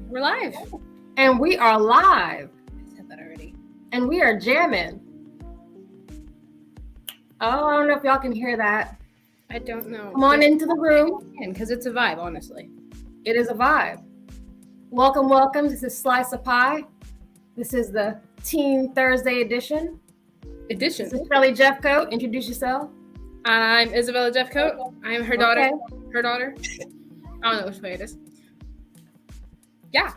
We're live. And we are live. I said that already. And we are jamming. Oh, I don't know if y'all can hear that. I don't know. Come on into the room. Because it's a vibe, honestly. It is a vibe. Welcome. This is Slice of Pie. This is the Teen Thursday edition. This is Shelly Jeffcoat. Introduce yourself. I'm Isabella Jeffcoat. I'm her daughter. Okay. Her daughter. I don't know which way it is. Yeah.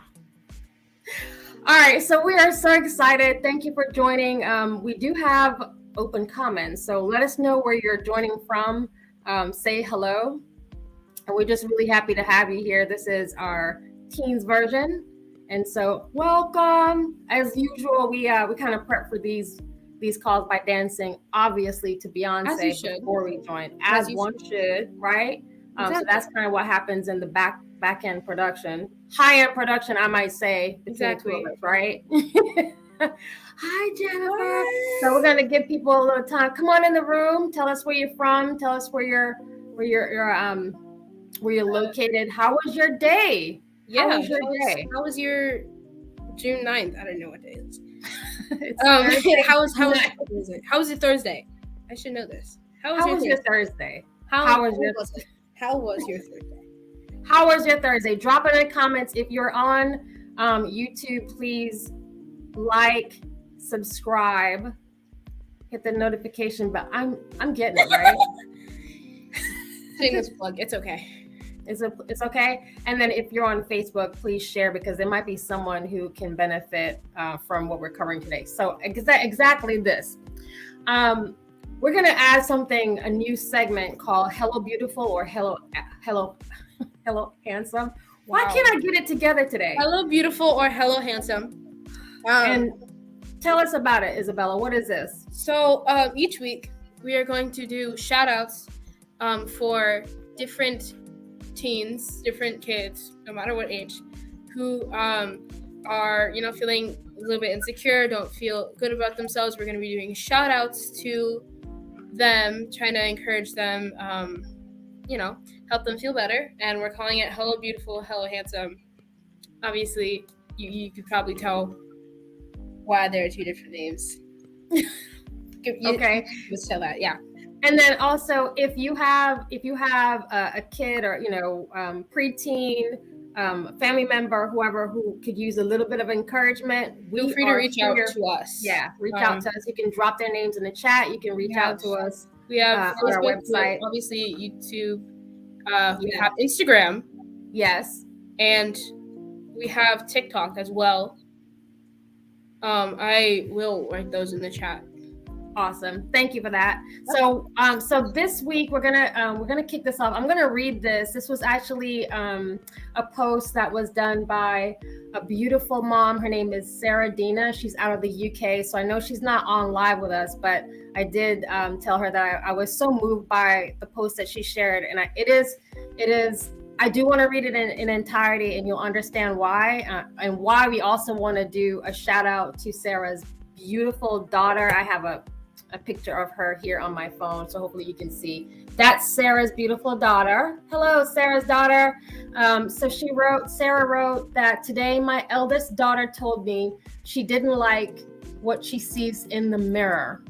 All right, so we are so excited. Thank you for joining. We do have open comments, so let us know where you're joining from. Say hello. And we're just really happy to have you here. This is our teens version. And so welcome. As usual, we kind of prep for these calls by dancing, obviously, to Beyonce before we join, as one should, right? Exactly. So that's kind of what happens in the back end production, high end production, I might say, between the two of us, right? Hi, Jennifer. So we're gonna give people a little time. Come on in the room. Tell us where you're from. Tell us where you're located. How was your day? Yeah. How was your June 9th? I don't know what day it is. How was your Thursday? I should know this. How was your Thursday? How was your Thursday? How was your Thursday? Drop it in the comments. If you're on YouTube, please like, subscribe, hit the notification bell. I'm getting it, right? Shameless plug. It's okay. It's okay. And then if you're on Facebook, please share, because there might be someone who can benefit from what we're covering today. So exactly this. We're going to add a new segment called Hello Beautiful or Hello Handsome. Wow. Why can't I get it together today? Hello Beautiful or Hello Handsome. And tell us about it, Isabella. What is this? So each week we are going to do shout outs for different teens, different kids, no matter what age, who are, feeling a little bit insecure, don't feel good about themselves. We're going to be doing shout outs to them, trying to encourage them, help them feel better. And we're calling it Hello Beautiful, Hello Handsome. Obviously, you could probably tell why there are two different names. Okay. Let's tell that, yeah. And then also, if you have a kid or preteen, family member, whoever who could use a little bit of encouragement, feel free to reach out to us. Yeah, reach out to us. You can drop their names in the chat. You can reach out to us. We have on our website, obviously YouTube. We have Instagram. Yes, and we have TikTok as well. I will write those in the chat. Awesome. Thank you for that. So this week we're gonna kick this off. I'm gonna read this. This was actually a post that was done by a beautiful mom. Her name is Sarah Dina. She's out of the UK, so I know she's not on live with us, but I did tell her that I was so moved by the post that she shared, and it is. I do want to read it in entirety, and you'll understand why, and why we also want to do a shout out to Sarah's beautiful daughter. I have a picture of her here on my phone, so hopefully you can see. That's Sarah's beautiful daughter. Hello, Sarah's daughter. So Sarah wrote that today my eldest daughter told me she didn't like what she sees in the mirror.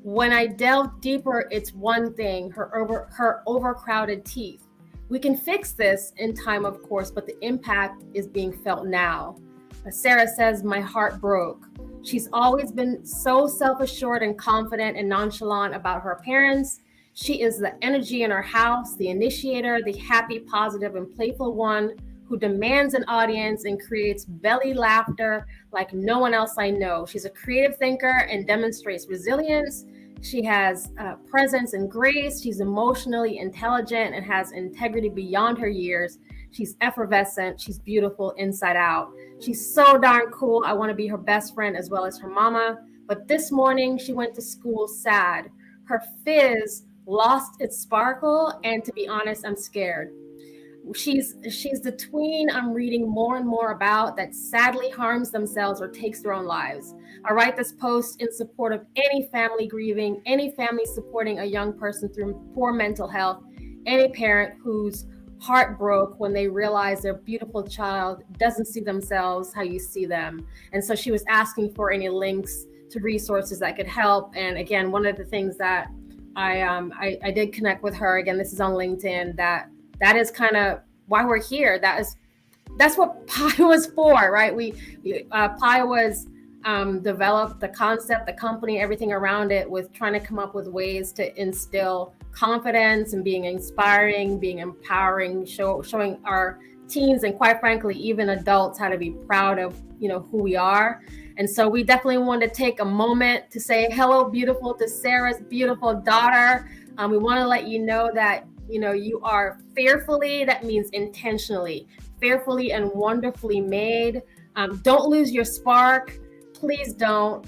When I delve deeper, it's one thing, her overcrowded teeth. We can fix this in time, of course, but the impact is being felt now. Sarah says, my heart broke. She's always been so self-assured and confident and nonchalant about her appearance. She is the energy in her house, the initiator, the happy, positive, and playful one who demands an audience and creates belly laughter like no one else I know. She's a creative thinker and demonstrates resilience. She has presence and grace. She's emotionally intelligent and has integrity beyond her years. She's effervescent. She's beautiful inside out. She's so darn cool. I want to be her best friend as well as her mama. But this morning she went to school sad. Her fizz lost its sparkle, and to be honest, I'm scared. She's the tween I'm reading more and more about that sadly harms themselves or takes their own lives. I write this post in support of any family grieving, any family supporting a young person through poor mental health, any parent whose heart broke when they realized their beautiful child doesn't see themselves how you see them. And so she was asking for any links to resources that could help. And again, one of the things that I did connect with her, again, this is on LinkedIn, that is kind of why we're here. That's what P.I.E was for, right? P.I.E was developed, the concept, the company, everything around it, with trying to come up with ways to instill confidence and being inspiring, being empowering, showing our teens and quite frankly even adults how to be proud of who we are. And so we definitely want to take a moment to say hello beautiful to Sarah's beautiful daughter. We want to let you know that you are fearfully, that means intentionally, fearfully and wonderfully made. Don't lose your spark. Please don't.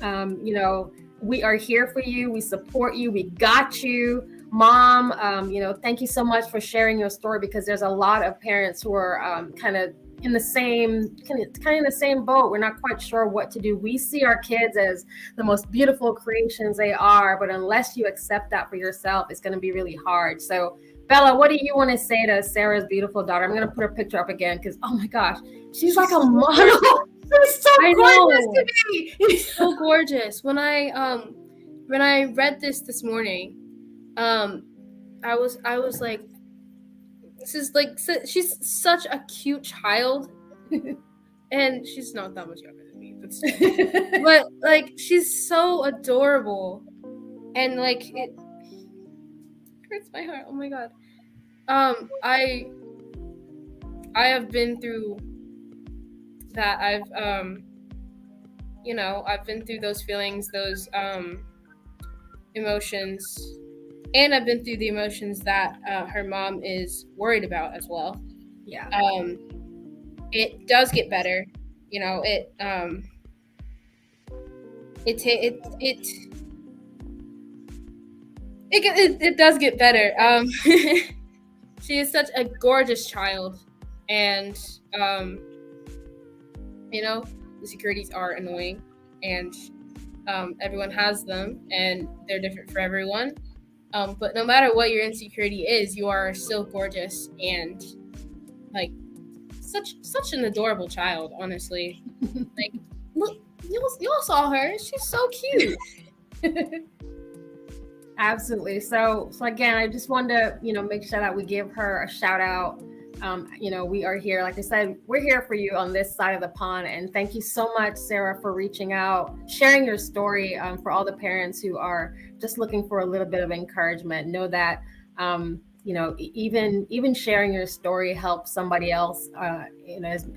We are here for you. We support you. We got you. Mom, thank you so much for sharing your story, because there's a lot of parents who are kind of in the same boat. We're not quite sure what to do. We see our kids as the most beautiful creations they are, but unless you accept that for yourself, it's going to be really hard. So Bella, what do you want to say to Sarah's beautiful daughter? I'm going to put her picture up again because, oh my gosh, she's like a model. She's so gorgeous to me. So gorgeous. When I read this morning, I was like, this is like, she's such a cute child, and she's not that much younger than me, but like she's so adorable, and like it hurts my heart. Oh my god. I have been through that. I've been through those feelings, those emotions, and I've been through the emotions that her mom is worried about as well. Yeah. It does get better. It does get better. She is such a gorgeous child, and insecurities are annoying, and everyone has them, and they're different for everyone. But no matter what your insecurity is, you are still gorgeous and like such an adorable child. Honestly, like look, you all saw her. She's so cute. Absolutely. So again, I just wanted to, make sure that we give her a shout out. We are here, like I said, we're here for you on this side of the pond. And thank you so much, Sarah, for reaching out, sharing your story, for all the parents who are just looking for a little bit of encouragement. Know that, even sharing your story helps somebody else,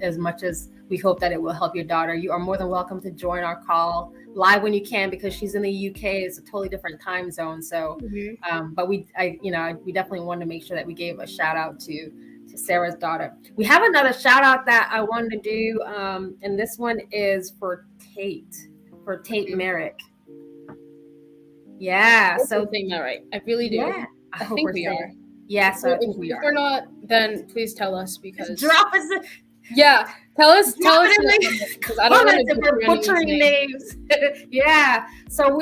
as much as we hope that it will help your daughter. You are more than welcome to join our call live when you can, because she's in the UK. It's a totally different time zone. So, but we definitely wanted to make sure that we gave a shout out to Sarah's daughter. We have another shout out that I wanted to do, and this one is for Tate Merrick. Yeah, so saying that right. I really do. Yeah, I think we are. Yeah, so I think we are. If we're not, then please tell us, because drop us. Yeah, tell us because I don't want to butchering names. Yeah, so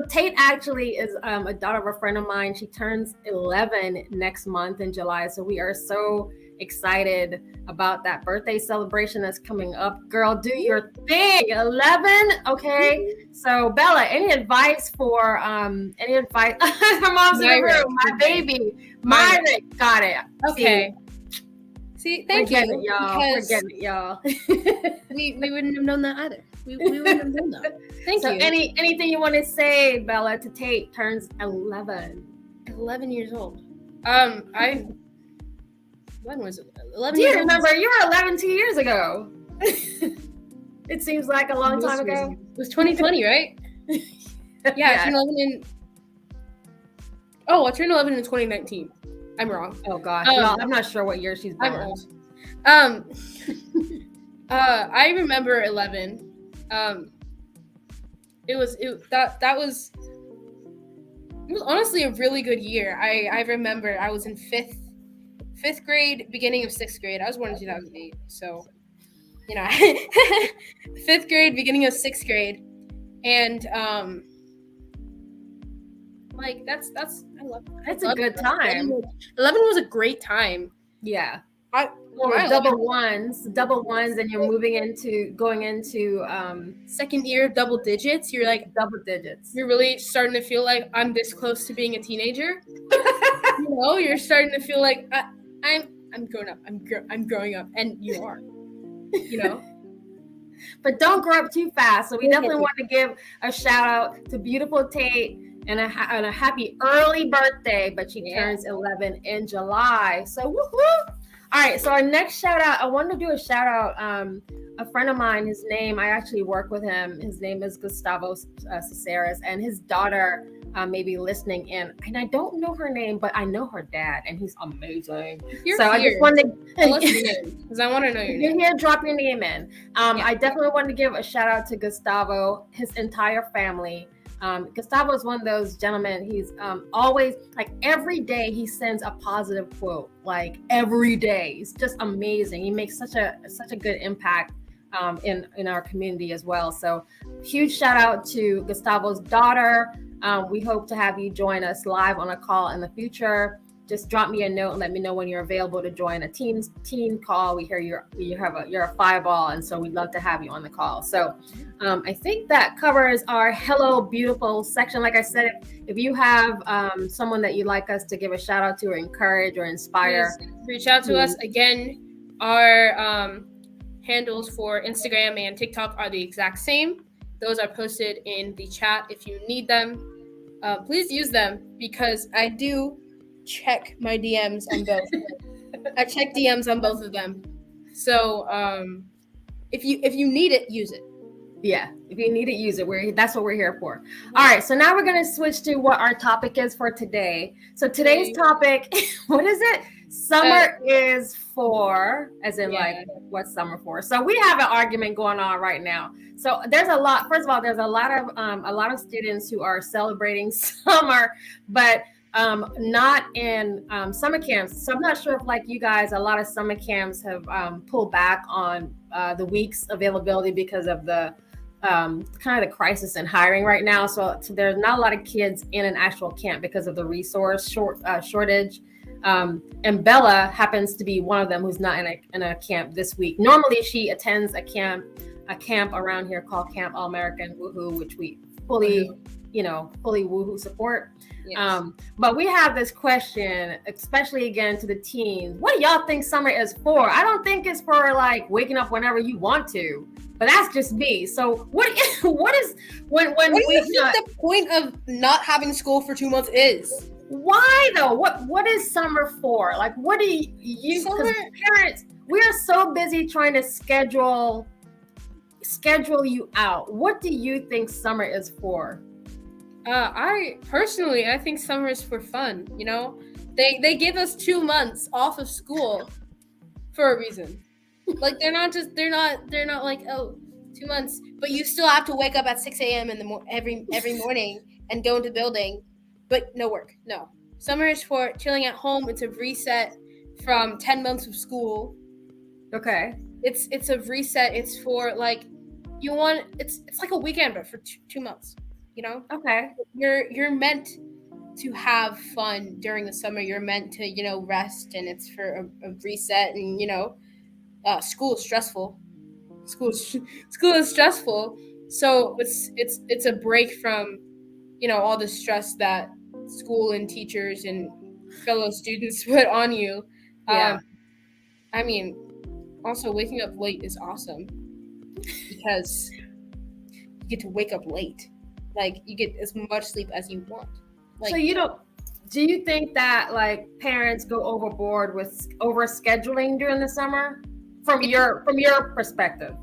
Tate actually is a daughter of a friend of mine. She turns 11 next month in July, so we are so excited about that birthday celebration that's coming up. Girl, do your thing. 11, okay? So Bella, any advice for her mom's in the room? My baby, Myra, got it. Okay. See, thank you. We're getting it, y'all. we wouldn't have known that either. We wouldn't have known that. Thank you. Anything you want to say, Bella, to Tate turns 11. 11 years old. When was it? 11 Do years you remember? You were 11 2 years ago. It seems like a long time ago. It was 2020, right? Yeah, I turned 11 in... Oh, I turned 11 in 2019. I'm wrong. Oh gosh, no, I'm not sure what year she's born. I'm old. I remember 11. It was honestly a really good year. I remember I was in fifth grade, beginning of sixth grade. I was born in 2008, so fifth grade, beginning of sixth grade, and like that's I love. That's a good time. 11 was a great time. Yeah. My double ones, and you're going into second year of double digits. You're like double digits. You're really starting to feel like I'm this close to being a teenager. You're starting to feel like I'm grown up. I'm growing up, and you are. But don't grow up too fast. So we definitely want to give a shout out to beautiful Tate and a happy early birthday. But she turns 11 in July. So woohoo! All right. So our next shout out, I wanted to do a shout out. A friend of mine, his name, I actually work with him. His name is Gustavo Caceres, and his daughter may be listening in. And I don't know her name, but I know her dad, and he's amazing. I just wanted to because I want to know your name. You're here, drop your name in. I definitely want to give a shout out to Gustavo, his entire family. Gustavo is one of those gentlemen. He's always, like, every day he sends a positive quote, like every day. It's just amazing. He makes such a good impact in our community as well. So huge shout out to Gustavo's daughter. We hope to have you join us live on a call in the future. Just drop me a note and let me know when you're available to join a teen call. We hear you're a fireball, and so we'd love to have you on the call. So I think that covers our Hello Beautiful section. Like I said, if you have someone that you'd like us to give a shout out to or encourage or inspire, please reach out to us. Again, our handles for Instagram and TikTok are the exact same. Those are posted in the chat. If you need them, please use them, because I do check my DMs on both. I check DMs on both of them. So if you need it, use it. Yeah, if you need it, use it. That's what we're here for. All right, so now we're going to switch to what our topic is for today. So today's topic, what is it? Summer is for, as in like, what's summer for? So we have an argument going on right now. So there's a lot. First of all, there's a lot of students who are celebrating summer, but not in summer camps. So I'm not sure if, like you guys, a lot of summer camps have pulled back on the week's availability because of the kind of the crisis in hiring right now. So there's not a lot of kids in an actual camp because of the resource shortage. And Bella happens to be one of them who's not in a camp this week. Normally she attends a camp around here called Camp All American Woohoo, which we fully woohoo support. Yes. But we have this question, especially again to the teens. What do y'all think summer is for? I don't think it's for like waking up whenever you want to, but that's just me. So what is when do you think the point of not having school for 2 months is? Why though? What is summer for? Like, what do you parents, we are so busy trying to schedule you out. What do you think summer is for? I think summer is for fun. They give us 2 months off of school for a reason. Like they're not like, oh, 2 months, but you still have to wake up at 6 a.m. every morning and go into the building, but no work. No, summer is for chilling at home. It's a reset from 10 months of school. Okay, it's a reset. It's for like it's like a weekend, but for 2 months. Okay. You're meant to have fun during the summer. You're meant to, rest, and it's for a reset. And, school is stressful. School is stressful. So it's a break from, all the stress that school and teachers and fellow students put on you. Yeah. I mean, also waking up late is awesome because you get to wake up late. Like, you get as much sleep as you want. Like, so do you think that like parents go overboard with overscheduling during the summer from your perspective?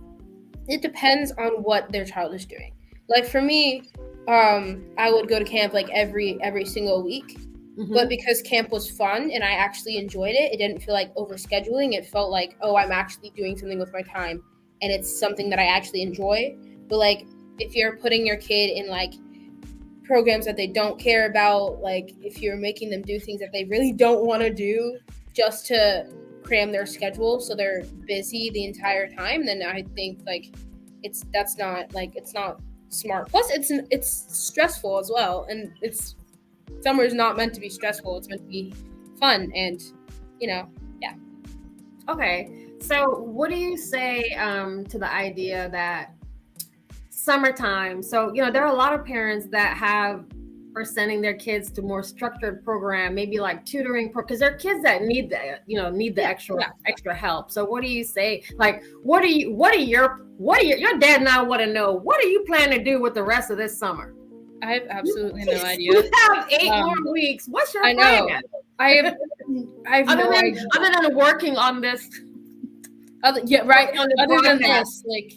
It depends on what their child is doing. Like for me, I would go to camp like every single week. Mm-hmm. But because camp was fun and I actually enjoyed it, it didn't feel like overscheduling. It felt like, oh, I'm actually doing something with my time and it's something that I actually enjoy. But like, if you're putting your kid in like programs that they don't care about, like if you're making them do things that they really don't want to do just to cram their schedule so they're busy the entire time, then I think like it's not smart. Plus it's stressful as well, and summer is not meant to be stressful. It's meant to be fun, and yeah. Okay. So what do you say to the idea that summertime, so there are a lot of parents that are sending their kids to more structured program, maybe like tutoring, because there are kids that need the extra help. So what do you say? Like, what are your dad and I want to know, what are you planning to do with the rest of this summer? I have absolutely no idea. You have 8 more weeks. What's your plan? I know. I have no idea. Other than working on this. Other than this, like,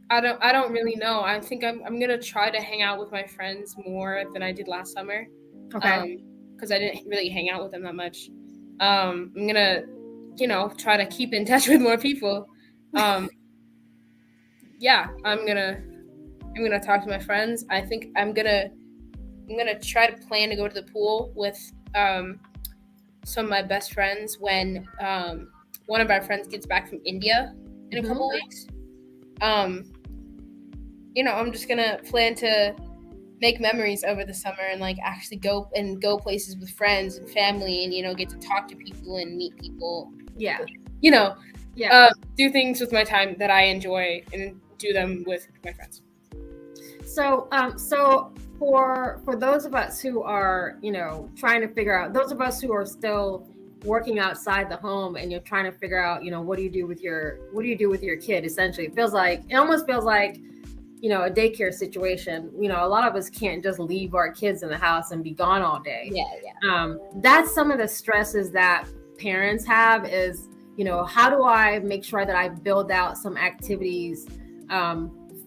I don't really know. I think I'm gonna try to hang out with my friends more than I did last summer. Okay. Because I didn't really hang out with them that much. I'm gonna, try to keep in touch with more people. Yeah, I'm gonna talk to my friends. I think I'm gonna try to plan to go to the pool with some of my best friends when one of our friends gets back from India in a couple weeks. I'm just gonna plan to make memories over the summer and like actually go places with friends and family and get to talk to people and meet people. Yeah. Do things with my time that I enjoy and do them with my friends. So for those of us who are, trying to figure out, those of us who are still working outside the home and you're trying to figure out, what do you do with your kid? Essentially, it almost feels like, a daycare situation. A lot of us can't just leave our kids in the house and be gone all day. Yeah. That's some of the stresses that parents have is, how do I make sure that I build out some activities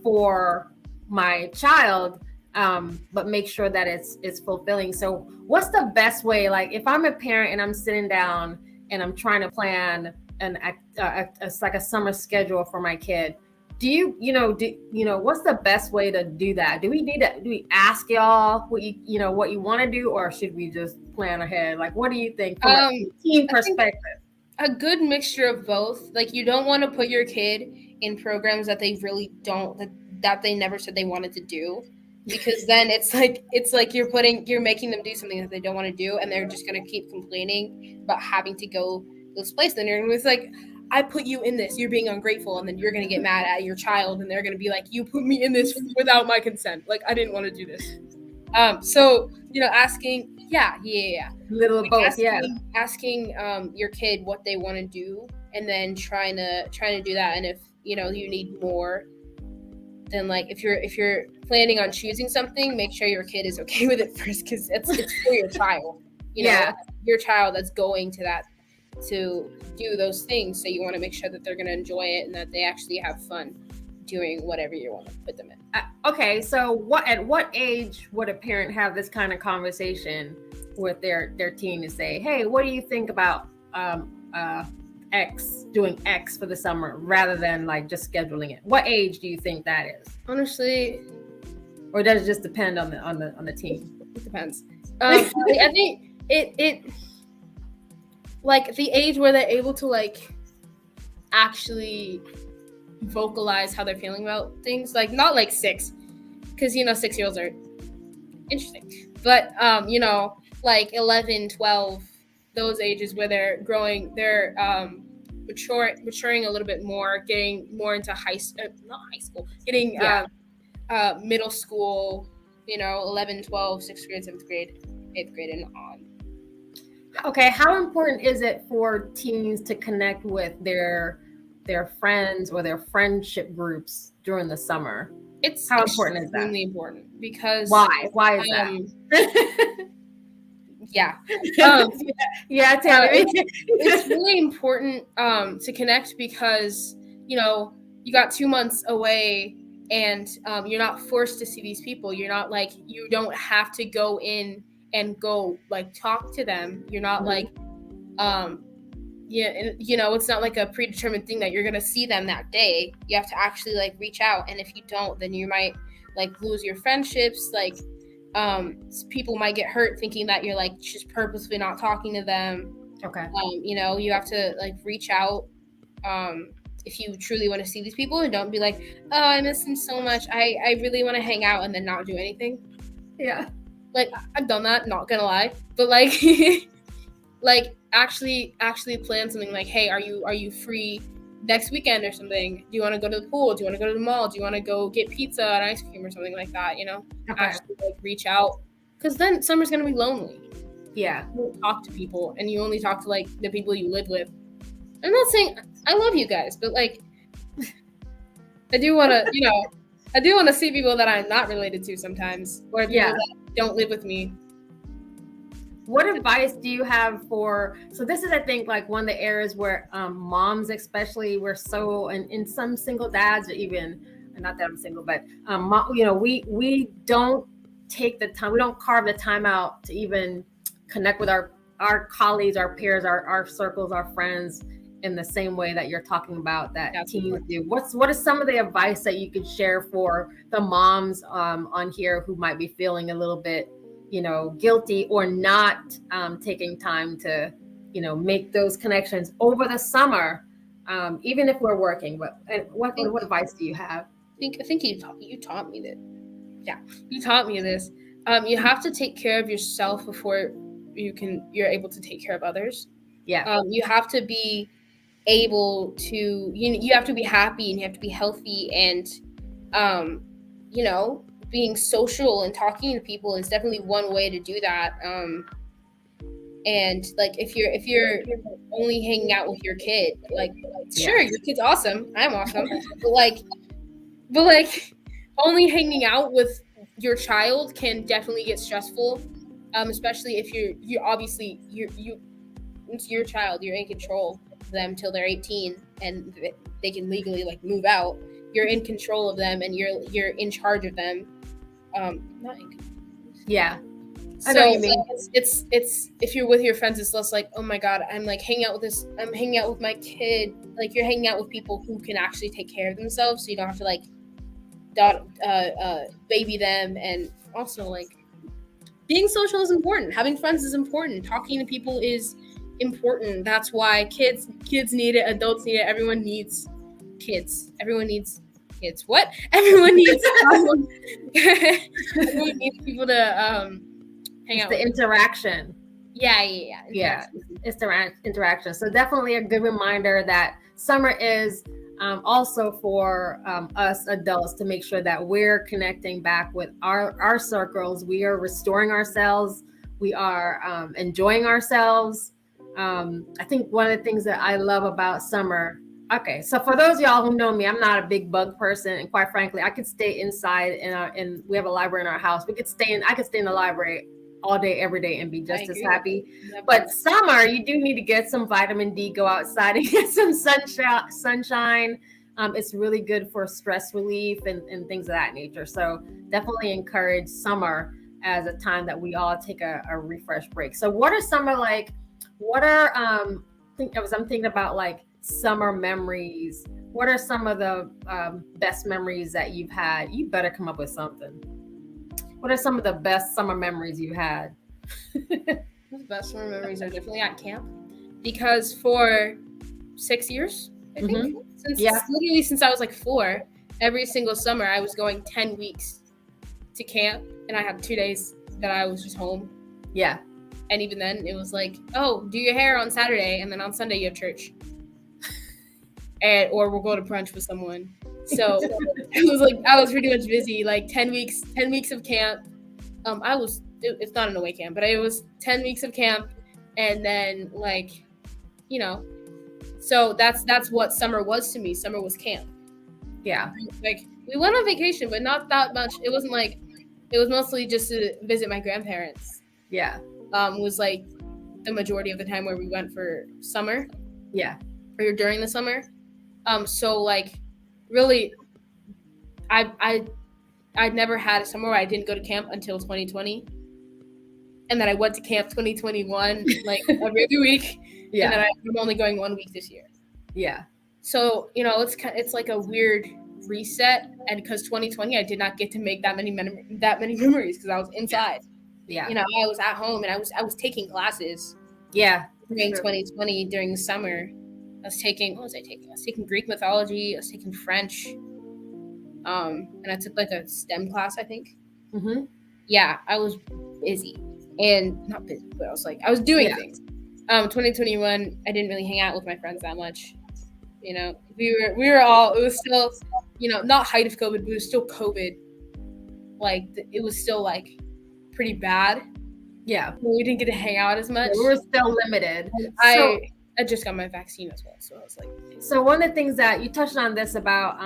for my child, but make sure that it's fulfilling. So what's the best way? Like if I'm a parent and I'm sitting down and I'm trying to plan like a summer schedule for my kid, what's the best way to do that? Do we ask y'all what you want to do, or should we just plan ahead? Like, what do you think from a team perspective? A good mixture of both. Like, you don't want to put your kid in programs that they really don't, that they never said they wanted to do, because then it's like you're making them do something that they don't want to do, and they're just going to keep complaining about having to go this place. Then you're going to be like, I put you in this, you're being ungrateful, and then you're going to get mad at your child, and they're going to be like, you put me in this without my consent. Like, I didn't want to do this. So, asking, little of both, asking your kid what they want to do, and then trying to do that. And if you need more, then like if you're planning on choosing something, make sure your kid is okay with it first, because it's for your child. Your child that's going to do those things, so you want to make sure that they're going to enjoy it and that they actually have fun doing whatever you want to put them in. Okay, so at what age would a parent have this kind of conversation with their teen to say, hey, what do you think about doing X for the summer, rather than like just scheduling it? What age do you think that is? Honestly, or does it just depend on the teen? It depends. I think it like the age where they're able to like actually vocalize how they're feeling about things, like not like 6, because 6-year-olds are interesting, but like 11, 12, those ages where they're growing, they're maturing a little bit more, getting more into getting middle school, 11, 12, 6th grade, 7th grade, 8th grade, and on. Okay, how important is it for teens to connect with their friends or their friendship groups during the summer? How important is that? Extremely important, because why is that? Yeah. Tell me. It's really important to connect, because you got 2 months away, and you're not forced to see these people. You're not like, you don't have to go in and go like talk to them. You're not like it's not like a predetermined thing that you're gonna see them that day. You have to actually like reach out, and if you don't, then you might like lose your friendships. Like people might get hurt thinking that you're like just purposely not talking to them. Okay. You have to like reach out if you truly want to see these people, and don't be like, oh, I miss them so much, I really want to hang out, and then not do anything. Yeah. Like, I've done that, not gonna lie, but like like actually plan something like, hey, are you free next weekend or something? Do you want to go to the pool? Do you want to go to the mall? Do you want to go get pizza and ice cream or something like that? You know, actually like reach out, because then summer's gonna be lonely. Yeah, You don't talk to people, and you only talk to like the people you live with. I'm not saying I love you guys, but like I do want to, I do want to see people that I'm not related to sometimes, or people that don't live with me. What advice do you have for, so this is, I think, like one of the areas where moms especially, we're so, and some single dads, or even, not that I'm single, but we don't take the time, we don't carve the time out to even connect with our colleagues, our peers, our circles, our friends in the same way that you're talking about that teens do. What is some of the advice that you could share for the moms on here who might be feeling a little bit guilty or not taking time to, make those connections over the summer, even if we're working? What advice do you have? I think you taught me that. Yeah, you taught me this. You have to take care of yourself before you're able to take care of others. Yeah. You have to be able to, you have to be happy and you have to be healthy, and being social and talking to people is definitely one way to do that. And like if you're only hanging out with your kid, like sure, your kid's awesome, I'm awesome, but like only hanging out with your child can definitely get stressful, especially if you're obviously it's your child, you're in control of them till they're 18 and they can legally like move out. You're in control of them and you're in charge of them. Not in control. Yeah. So I know what you mean. It's if you're with your friends, it's less like, oh my god, I'm hanging out with my kid. Like you're hanging out with people who can actually take care of themselves, so you don't have to like baby them. And also like being social is important. Having friends is important. Talking to people is important. That's why kids need it, adults need it, everyone needs kids. Everyone needs kids. What? Everyone needs everyone needs people to hang out. The interaction. Yeah. It's the interaction. So definitely a good reminder that summer is also for us adults to make sure that we're connecting back with our circles. We are restoring ourselves. We are enjoying ourselves. I think one of the things that I love about summer. Okay, so for those of y'all who know me, I'm not a big bug person, and quite frankly, I could stay inside and we have a library in our house. I could stay in the library all day, every day, and be just as happy. But summer, you do need to get some vitamin D, go outside and get some sunshine. It's really good for stress relief and things of that nature. So definitely encourage summer as a time that we all take a refresh break. So what are summer like? What are I'm thinking about like summer memories. What are some of the best memories that you've had? You better come up with something. What are some of the best summer memories you had? The best summer memories are definitely at camp, because for 6 years, I think, literally since I was like 4, every single summer I was going 10 weeks to camp, and I had 2 days that I was just home. Yeah. And even then, it was like, oh, do your hair on Saturday, and then on Sunday you have church, or we'll go to brunch with someone. So it was like I was pretty much busy. Like 10 weeks of camp. It's not an away camp, but it was 10 weeks of camp, and then like, so that's what summer was to me. Summer was camp. Yeah. Like we went on vacation, but not that much. It wasn't like, it was mostly just to visit my grandparents. Yeah. Was like the majority of the time where we went for summer. Yeah. Or during the summer. So like really I'd never had a summer where I didn't go to camp until 2020. And then I went to camp 2021 like every other week. Yeah. And then I'm only going 1 week this year. Yeah. So, it's like a weird reset, and because 2020 I did not get to make that many memories because I was inside. Yeah. I was at home and I was taking classes. Yeah. During 2020 during the summer. What was I taking? I was taking Greek mythology. I was taking French. And I took like a STEM class, I think. Mm-hmm. Yeah, I was busy, and not busy, but I was doing things. 2021, I didn't really hang out with my friends that much. You know, we were all, it was still, you know, not height of COVID, but it was still COVID. Like it was still like pretty bad. Yeah, We didn't get to hang out as much. we were still limited. I just got my vaccine as well, so I was like. So one of the things that you touched on this about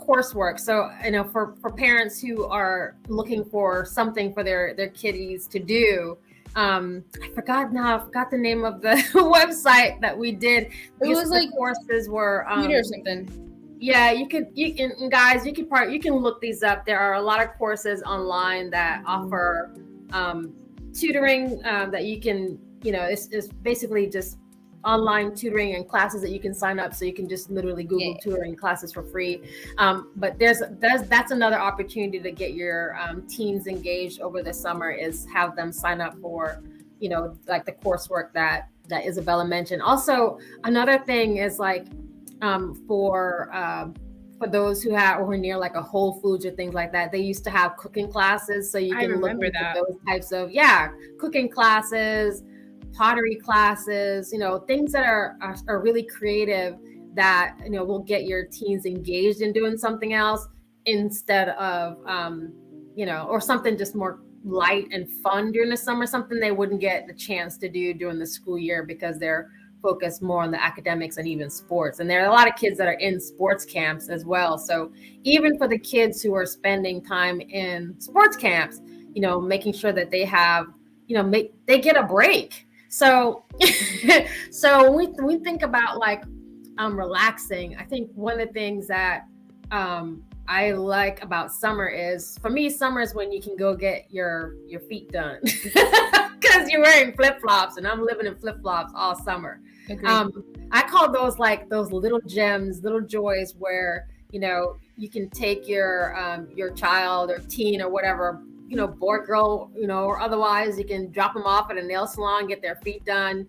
coursework. So you know, for parents who are looking for something for their kiddies to do. I forgot the name of the website that we did. It was like courses were or something. Yeah, you can guys, you can look these up. There are a lot of courses online that offer tutoring that you can, you know, it's basically just online tutoring and classes that you can sign up. So you can just literally Google tutoring classes for free. But that's another opportunity to get your teens engaged over the summer, is have them sign up for, you know, like the coursework that Isabella mentioned. Also, another thing is like for those who are near like a Whole Foods or things like that, they used to have cooking classes. So you can look into those types of cooking classes, pottery classes, you know, things that are really creative that, you know, will get your teens engaged in doing something else instead of you know, or something just more light and fun during the summer, something they wouldn't get the chance to do during the school year because they're focused more on the academics and even sports. And there are a lot of kids that are in sports camps as well. So even for the kids who are spending time in sports camps, you know, making sure that they have, you know, they get a break. So so when we think about like relaxing, I think one of the things that I like about summer is, for me, summer is when you can go get your feet done because you're wearing flip-flops, and I'm living in flip-flops all summer. I call those like those little gems, little joys where, you know, you can take your child or teen or whatever, you know, boy, girl, you know, or otherwise, you can drop them off at a nail salon, get their feet done,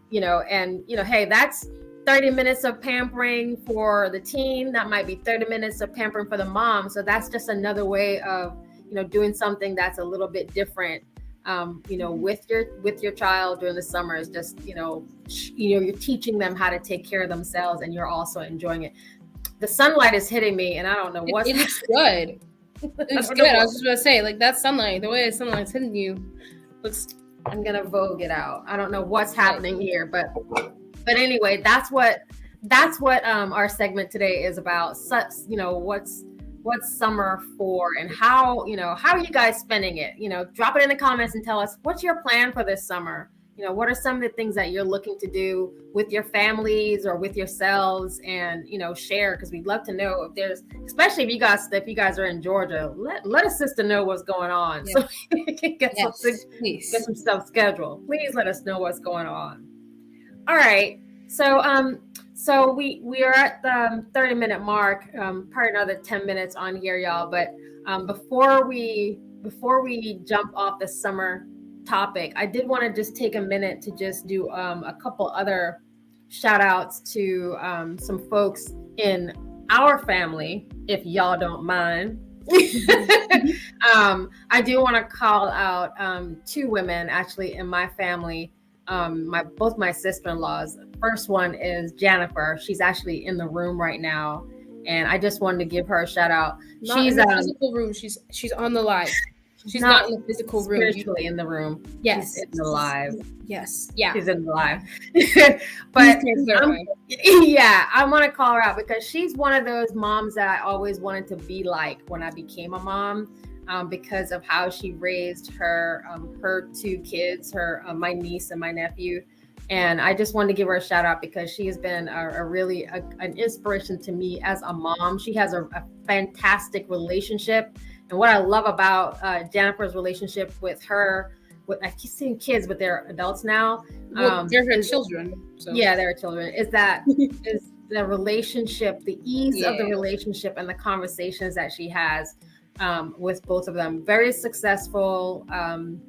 you know, and, you know, hey, that's 30 minutes of pampering for the teen. That might be 30 minutes of pampering for the mom. So that's just another way of, you know, doing something that's a little bit different, you know, with your child during the summer. Is just, you know, you're teaching them how to take care of themselves, and you're also enjoying it. The sunlight is hitting me, and I don't know what. It looks good. It looks good. I was just about to say, like, that sunlight, the way the sunlight's hitting you, looks. I'm gonna Vogue it out. I don't know what's happening here, but anyway, that's what our segment today is about. You know, what's summer for, and how are you guys spending it? You know, drop it in the comments and tell us, what's your plan for this summer? You know, what are some of the things that you're looking to do with your families or with yourselves, and, you know, share, because we'd love to know if there's, especially if you guys are in Georgia, let a sister know what's going on, so we can get some stuff scheduled. Please let us know what's going on. All right. So we are at the 30-minute mark, probably another 10 minutes on here, y'all. But before we jump off the summer topic, I did want to just take a minute to just do a couple other shout outs to some folks in our family, if y'all don't mind. I do want to call out two women actually in my family. Both my sister-in-laws. First one is Jennifer. She's actually in the room right now, and I just wanted to give her a shout out. She's in the physical room. She's on the live. She's not in the physical room. Spiritually in the room. Yes. She's in the live. Yes. Yeah. She's in the live. But I want to call her out because she's one of those moms that I always wanted to be like when I became a mom. Because of how she raised her two kids, my niece and my nephew. And I just wanted to give her a shout out because she has been an inspiration to me as a mom. She has a fantastic relationship. And what I love about Jennifer's relationship with I keep saying kids, but they're adults now. Well, they're her children. So. Yeah, they're children. Is the relationship, the ease of the relationship, and the conversations that she has with both of them. Very successful,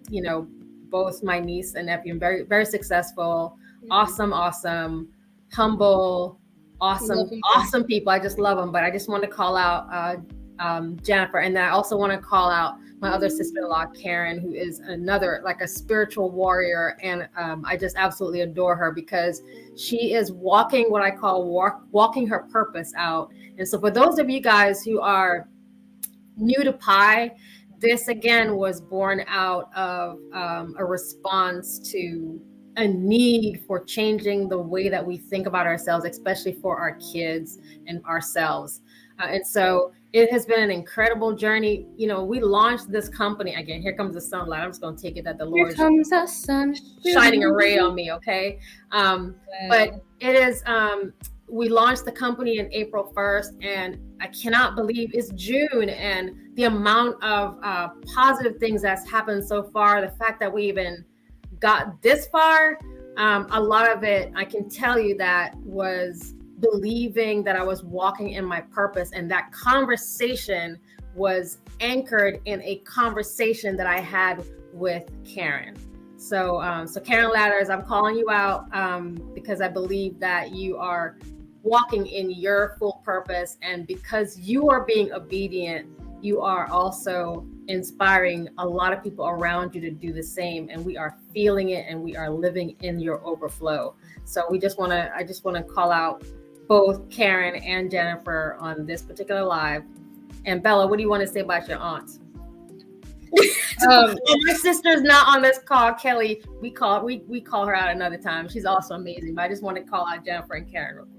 you know, both my niece and nephew, very, very successful, awesome, humble, awesome people. I just love them. But I just want to call out Jennifer. And then I also want to call out my other sister-in-law, Karen, who is another, like a spiritual warrior. And I just absolutely adore her because she is walking what I call walking her purpose out. And so for those of you guys who are new to P.I.E, this again was born out of a response to a need for changing the way that we think about ourselves, especially for our kids and ourselves. And so it has been an incredible journey. You know, we launched this company again. Here comes the sunlight. I'm just going to take it that the Lord comes the sun shining a ray on me. Okay. But it is, we launched the company in April 1st, and I cannot believe it's June, and the amount of positive things that's happened so far. The fact that we even got this far, a lot of it, I can tell you, that was believing that I was walking in my purpose, and that conversation was anchored in a conversation that I had with Karen. So, so Karen Ladders, I'm calling you out because I believe that you are walking in your full purpose, and because you are being obedient, you are also inspiring a lot of people around you to do the same, and we are feeling it, and we are living in your overflow. So I just want to call out both Karen and Jennifer on this particular live. And Bella, what do you want to say about your aunt? My sister's not on this call, Kelly. We call her out another time. She's also amazing, but I just want to call out Jennifer and Karen real quick.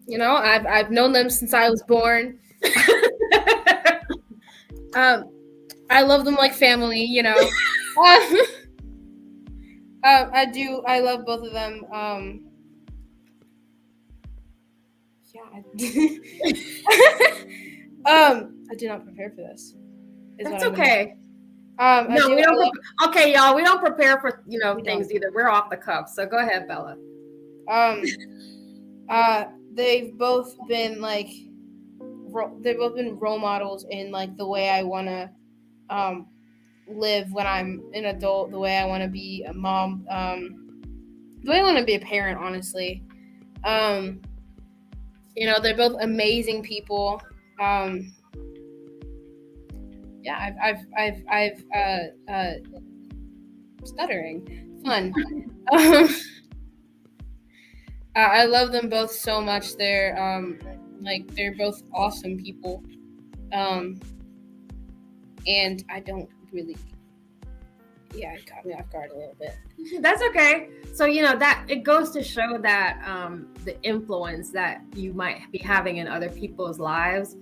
You know, I've known them since I was born. I love them like family, you know. I do. I love both of them. I did not prepare for this. That's okay. No, we don't. Okay, y'all, we don't prepare for things either. We're off the cuff. So go ahead, Bella. They've both been role models in like the way I want to live when I'm an adult, the way I want to be a mom, the way I want to be a parent, honestly. You know, they're both amazing people. Yeah, I've stuttering. Fun. I love them both so much. They're they're both awesome people. And I don't really, it caught me off guard a little bit. That's okay. So, that it goes to show that the influence that you might be having in other people's lives.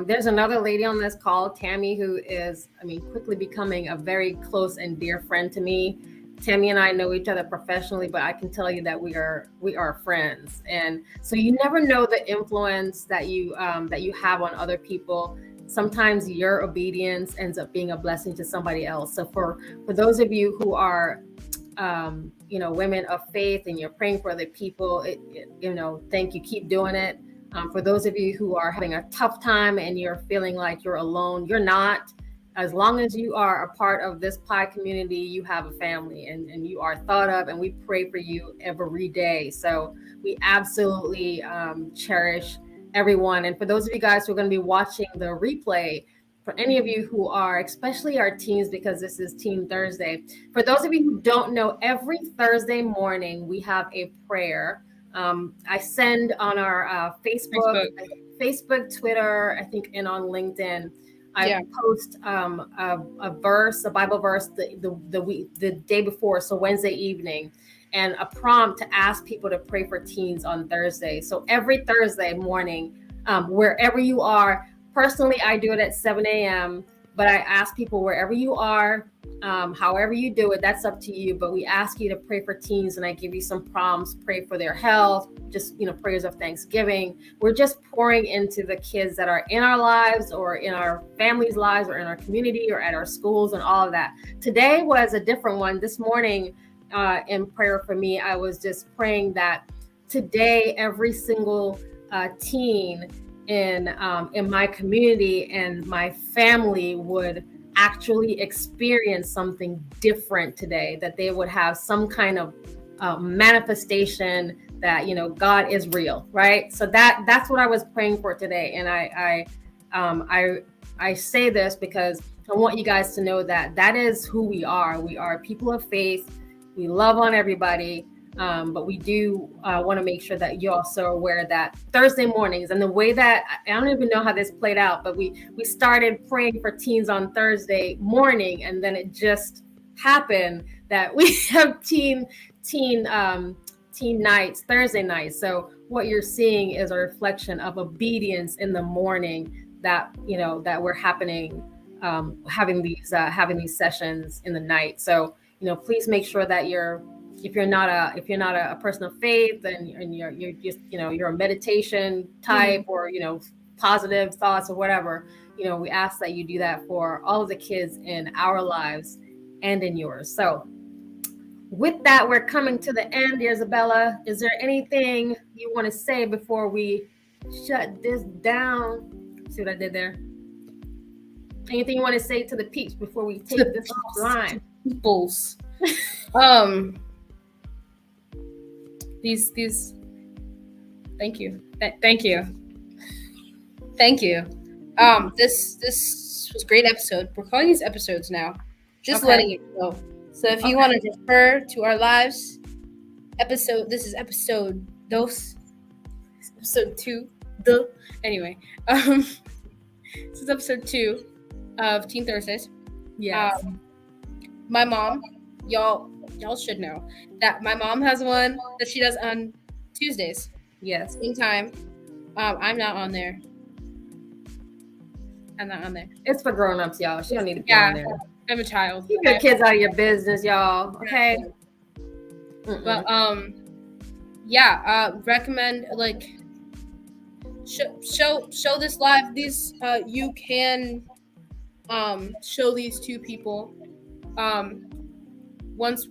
There's another lady on this call, Tammy, who is, quickly becoming a very close and dear friend to me. Tammy and I know each other professionally, but I can tell you that we are friends. And so you never know the influence that you have on other people. Sometimes your obedience ends up being a blessing to somebody else. So for those of you who are, women of faith and you're praying for other people, thank you. Keep doing it. For those of you who are having a tough time and you're feeling like you're alone, you're not. As long as you are a part of this P.I.E community, you have a family and you are thought of, and we pray for you every day. So we absolutely cherish everyone. And for those of you guys who are going to be watching the replay, for any of you who are, especially our teens, because this is Teen Thursday, for those of you who don't know, every Thursday morning we have a prayer. I send on our Facebook, Twitter, I think, and on LinkedIn. I post a verse, a Bible verse, the day before, so Wednesday evening, and a prompt to ask people to pray for teens on Thursday. So every Thursday morning, wherever you are, personally, I do it at 7 a.m., but I ask people wherever you are, however you do it, that's up to you. But we ask you to pray for teens, and I give you some prompts, pray for their health, just, prayers of thanksgiving. We're just pouring into the kids that are in our lives or in our families' lives or in our community or at our schools and all of that. Today was a different one. This morning in prayer for me, I was just praying that today, every single teen in my community and my family would actually experience something different today, that they would have some kind of manifestation that God is real, right? So that's what I was praying for today, and I say this because I want you guys to know that that is who we are. We are people of faith. We love on everybody. But we do want to make sure that you also are aware that Thursday mornings, and the way that, I don't even know how this played out, but we started praying for teens on Thursday morning, and then it just happened that we have teen nights, Thursday nights. So what you're seeing is a reflection of obedience in the morning, that that we're having these sessions in the night. So please make sure that if you're not a person of faith, and you're just you're a meditation type, or positive thoughts or whatever, we ask that you do that for all of the kids in our lives and in yours. So with that, we're coming to the end. Isabella, is there anything you want to say before we shut this down? See what I did there? Anything you want to say to the peeps before we take this offline? Peoples. These. Thank you. This was a great episode. We're calling these episodes now. Just letting you know. So if you want to refer to our lives, this is episode 2. Episode 2. Anyway, this is episode 2 of Teen Thursdays. Yes. My mom, y'all should know that my mom has one that she does on Tuesdays. Yes. Same time. I'm not on there. It's for grown-ups, y'all. She don't need to be on there. I'm a child. Keep your kids out of your business, y'all. Okay. But recommend, like, show this live. These you can show these to people. Once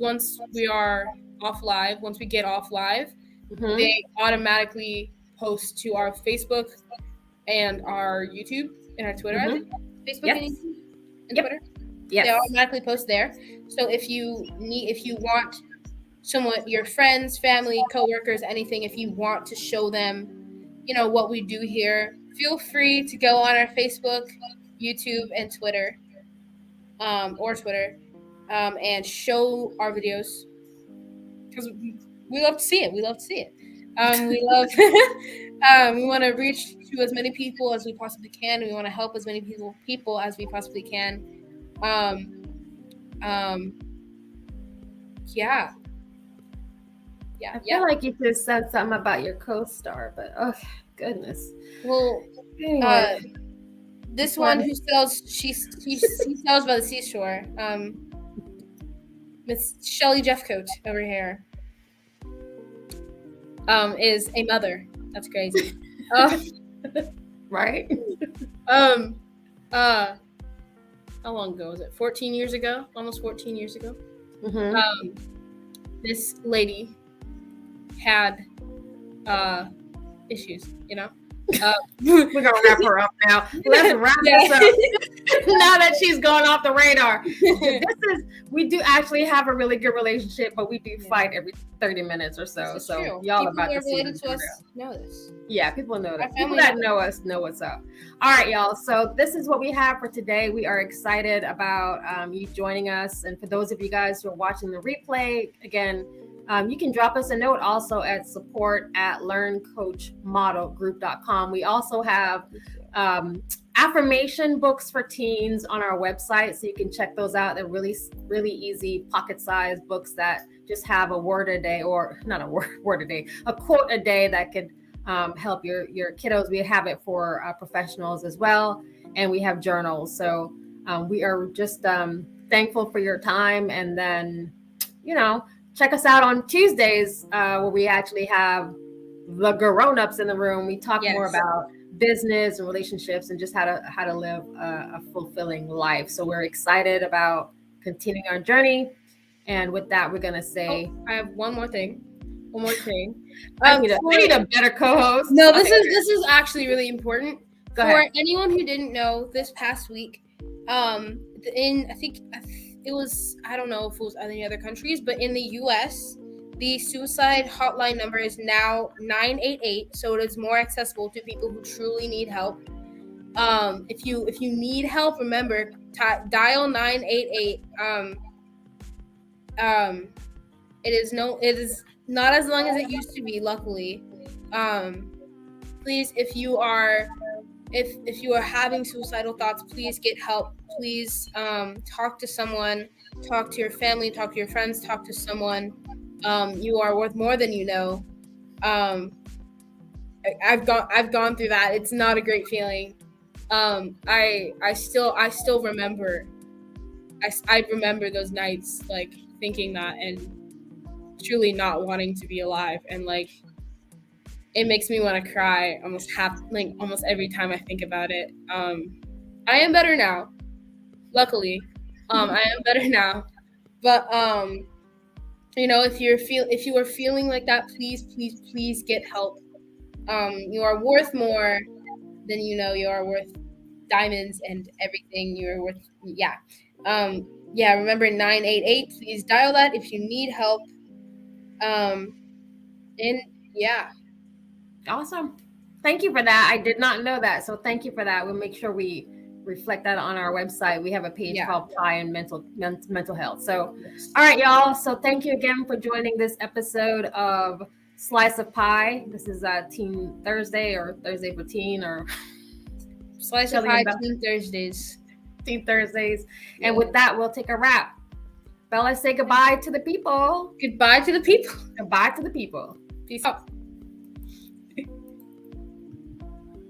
we are off live, once we get off live, they automatically post to our Facebook and our YouTube and our Twitter. I think. Facebook and YouTube and Twitter. Yes. They automatically post there. So if you want someone, your friends, family, coworkers, anything, if you want to show them, what we do here, feel free to go on our Facebook, YouTube, and Twitter, and show our videos, because we love to see it. We want to reach to as many people as we possibly can. We want to help as many people as we possibly can. Yeah. I feel like you just said something about your co-star, but oh goodness. Well, anyway, this one who sells, she sells by the seashore. Miss Shelly Jeffcoat over here. Is a mother. That's crazy. Right? How long ago was it? 14 years ago? Almost 14 years ago. This lady had issues, We're gonna wrap her up now. Let's wrap this up. Now that she's gone off the radar. We do actually have a really good relationship, but we do fight every 30 minutes or so. So true. Y'all people about to see related to us know this. Yeah, people know that. People that know us know what's up. All right, y'all. So this is what we have for today. We are excited about you joining us. And for those of you guys who are watching the replay, again, you can drop us a note also at support@learncoachmodelgroup.com. We also have affirmation books for teens on our website, so you can check those out. They're really, really easy pocket-sized books that just have a word a day, or not a word a day, a quote a day that could help your kiddos. We have it for professionals as well, and we have journals. So we are just thankful for your time, and then check us out on Tuesdays where we actually have the grown-ups in the room. We talk more about business and relationships and just how to live a fulfilling life. So we're excited about continuing our journey. And with that, we're gonna say, I have one more thing. I need a better co-host. No, this is actually really important. Go ahead. For anyone who didn't know, this past week, it was, I don't know if it was any other countries, but in the US, the suicide hotline number is now 988, so it is more accessible to people who truly need help. If you need help, remember dial 988. It is not as long as it used to be, luckily. Please, if you are having suicidal thoughts, please get help. Please talk to someone, talk to your family, talk to your friends, talk to someone. You are worth more than you know. I've gone through that. It's not a great feeling. I still remember. I remember those nights, like thinking that and truly not wanting to be alive, and like it makes me want to cry almost every time I think about it. I am better now, luckily. I am better now, but if you are feeling like that, please get help. You are worth more than you know. You are worth diamonds and everything. You are worth, yeah. Remember 988. Please dial that if you need help. And yeah. Awesome. Thank you for that. I did not know that. So thank you for that. We'll make sure we reflect that on our website. We have a page called P.I.E and mental health. So, all right, y'all. So thank you again for joining this episode of Slice of Pie. This is Teen Thursday, or Thursday for Teen, or Slice of Pie Teen Thursdays. Teen Thursdays. Yeah. And with that, we'll take a wrap. Bella, say goodbye to the people. Goodbye to the people. Goodbye to the people. Peace out.